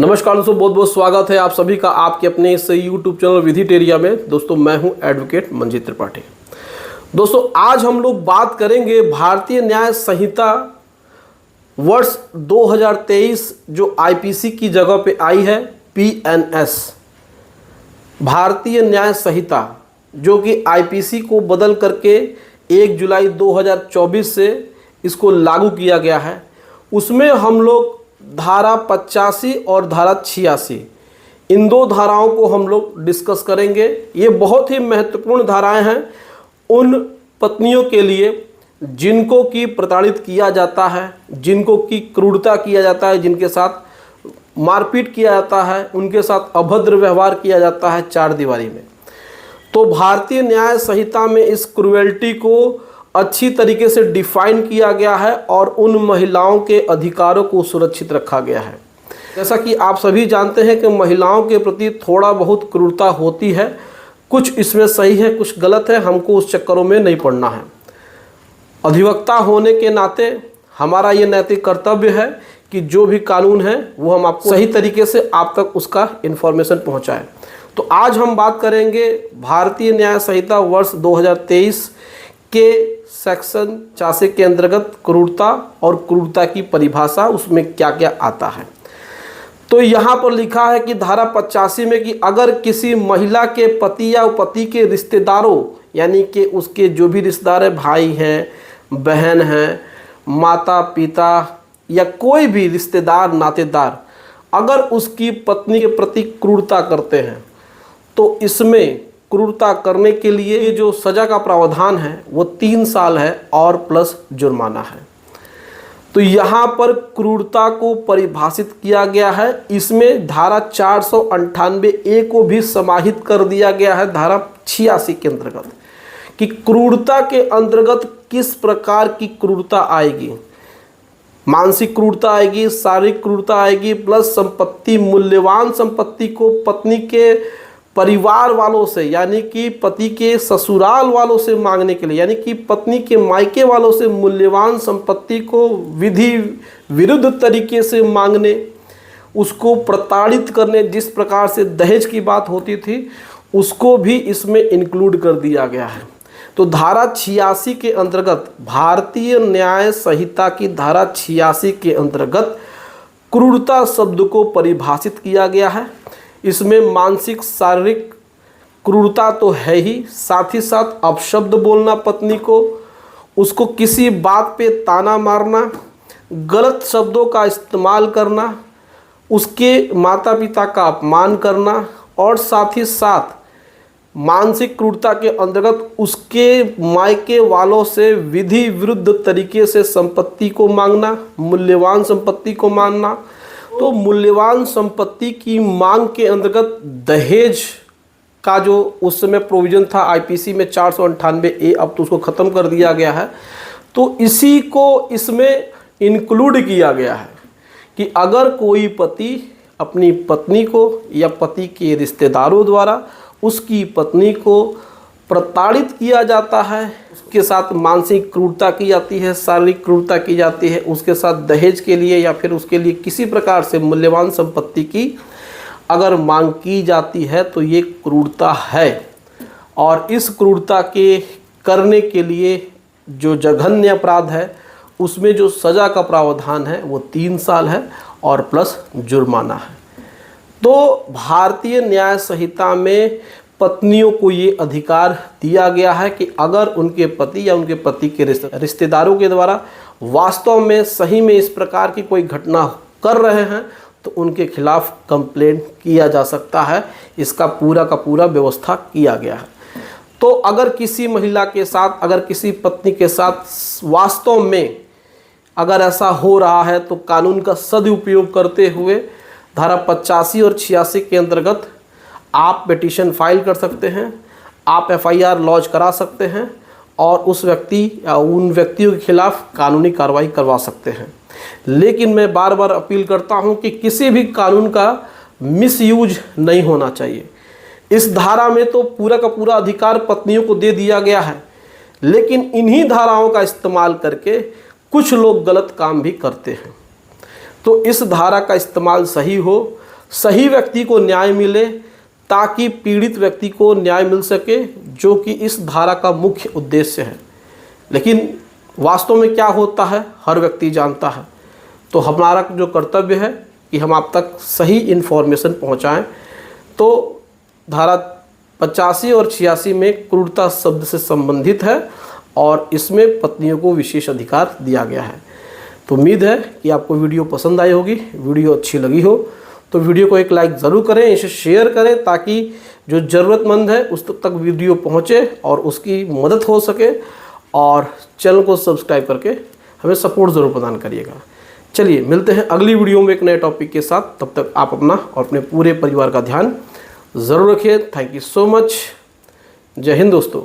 नमस्कार दोस्तों, बहुत बहुत स्वागत है आप सभी का आपके अपने इस यूट्यूब चैनल विधिटेरिया में। दोस्तों मैं हूं एडवोकेट मंजीत त्रिपाठी। दोस्तों आज हम लोग बात करेंगे भारतीय न्याय संहिता वर्ष 2023 जो आईपीसी की जगह पे आई है, पीएनएस भारतीय न्याय संहिता, जो कि आईपीसी को बदल करके 1 जुलाई 2024 से इसको लागू किया गया है। उसमें हम लोग धारा 85 और धारा 86 इन दो धाराओं को हम लोग डिस्कस करेंगे। ये बहुत ही महत्वपूर्ण धाराएं हैं उन पत्नियों के लिए जिनको कि प्रताड़ित किया जाता है, जिनको कि क्रूरता किया जाता है, जिनके साथ मारपीट किया जाता है, उनके साथ अभद्र व्यवहार किया जाता है चार दीवारी में। तो भारतीय न्याय संहिता में इस क्रूएल्टी को अच्छी तरीके से डिफाइन किया गया है और उन महिलाओं के अधिकारों को सुरक्षित रखा गया है। जैसा कि आप सभी जानते हैं कि महिलाओं के प्रति थोड़ा बहुत क्रूरता होती है, कुछ इसमें सही है, कुछ गलत है, हमको उस चक्करों में नहीं पड़ना है। अधिवक्ता होने के नाते हमारा ये नैतिक कर्तव्य है कि जो भी कानून है वो हम आपको सही तरीके से आप तक उसका इन्फॉर्मेशन पहुँचाएँ। तो आज हम बात करेंगे भारतीय न्याय संहिता वर्ष 2023 के सेक्शन 86 के अंतर्गत क्रूरता और क्रूरता की परिभाषा, उसमें क्या क्या आता है। तो यहाँ पर लिखा है कि धारा 85 में कि अगर किसी महिला के पति या पति के रिश्तेदारों, यानी कि उसके जो भी रिश्तेदार हैं, भाई हैं, बहन हैं, माता पिता या कोई भी रिश्तेदार नातेदार, अगर उसकी पत्नी के प्रति क्रूरता करते हैं तो इसमें क्रूरता करने के लिए जो सज़ा का प्रावधान है वो 3 साल है और प्लस जुर्माना है। तो यहाँ पर क्रूरता को परिभाषित किया गया है। इसमें धारा 498A को भी समाहित कर दिया गया है धारा 86 के अंतर्गत, कि क्रूरता के अंतर्गत किस प्रकार की क्रूरता आएगी। मानसिक क्रूरता आएगी, शारीरिक क्रूरता आएगी, प्लस संपत्ति, मूल्यवान संपत्ति को पत्नी के परिवार वालों से, यानी कि पति के ससुराल वालों से मांगने के लिए, यानी कि पत्नी के मायके वालों से मूल्यवान संपत्ति को विधि विरुद्ध तरीके से मांगने, उसको प्रताड़ित करने, जिस प्रकार से दहेज की बात होती थी उसको भी इसमें इंक्लूड कर दिया गया है। तो धारा 86 के अंतर्गत, भारतीय न्याय संहिता की धारा 86 के अंतर्गत क्रूरता शब्द को परिभाषित किया गया है। इसमें मानसिक शारीरिक क्रूरता तो है ही, साथ साथ अपशब्द बोलना पत्नी को, उसको किसी बात पे ताना मारना, गलत शब्दों का इस्तेमाल करना, उसके माता पिता का अपमान करना, और साथ ही साथ मानसिक क्रूरता के अंतर्गत उसके मायके वालों से विधि विरुद्ध तरीके से संपत्ति को मांगना, मूल्यवान संपत्ति को मांगना। तो मूल्यवान संपत्ति की मांग के अंतर्गत दहेज का जो उस समय प्रोविज़न था आईपीसी में 498A, अब तो उसको ख़त्म कर दिया गया है। तो इसी को इसमें इंक्लूड किया गया है कि अगर कोई पति अपनी पत्नी को या पति के रिश्तेदारों द्वारा उसकी पत्नी को प्रताड़ित किया जाता है, उसके साथ मानसिक क्रूरता की जाती है, शारीरिक क्रूरता की जाती है, उसके साथ दहेज के लिए या फिर उसके लिए किसी प्रकार से मूल्यवान संपत्ति की अगर मांग की जाती है तो ये क्रूरता है। और इस क्रूरता के करने के लिए जो जघन्य अपराध है उसमें जो सज़ा का प्रावधान है वो 3 साल है और प्लस जुर्माना है। तो भारतीय न्याय संहिता में पत्नियों को ये अधिकार दिया गया है कि अगर उनके पति या उनके पति के रिश्तेदारों के द्वारा वास्तव में सही में इस प्रकार की कोई घटना कर रहे हैं तो उनके खिलाफ कंप्लेंट किया जा सकता है। इसका पूरा का पूरा व्यवस्था किया गया है। तो अगर किसी महिला के साथ, अगर किसी पत्नी के साथ वास्तव में अगर ऐसा हो रहा है तो कानून का सदुपयोग करते हुए धारा 85 और 86 के अंतर्गत आप पिटीशन फाइल कर सकते हैं, आप एफआईआर लॉन्च करा सकते हैं और उस व्यक्ति या उन व्यक्तियों के खिलाफ कानूनी कार्रवाई करवा सकते हैं। लेकिन मैं बार बार अपील करता हूं कि किसी भी कानून का मिसयूज नहीं होना चाहिए। इस धारा में तो पूरा का पूरा अधिकार पत्नियों को दे दिया गया है, लेकिन इन्हीं धाराओं का इस्तेमाल करके कुछ लोग गलत काम भी करते हैं। तो इस धारा का इस्तेमाल सही हो सही व्यक्ति को न्याय मिले, ताकि पीड़ित व्यक्ति को न्याय मिल सके, जो कि इस धारा का मुख्य उद्देश्य है। लेकिन वास्तव में क्या होता है हर व्यक्ति जानता है। तो हमारा जो कर्तव्य है कि हम आप तक सही इन्फॉर्मेशन पहुंचाएं। तो धारा 85 और 86 में क्रूरता शब्द से संबंधित है और इसमें पत्नियों को विशेष अधिकार दिया गया है। तो उम्मीद है कि आपको वीडियो पसंद आई होगी। वीडियो अच्छी लगी हो तो वीडियो को एक लाइक ज़रूर करें, इसे शेयर करें, ताकि जो ज़रूरतमंद है उस तक वीडियो पहुंचे और उसकी मदद हो सके। और चैनल को सब्सक्राइब करके हमें सपोर्ट ज़रूर प्रदान करिएगा। चलिए मिलते हैं अगली वीडियो में एक नए टॉपिक के साथ। तब तक आप अपना और अपने पूरे परिवार का ध्यान ज़रूर रखिए। Thank you so much. जय हिंद दोस्तों।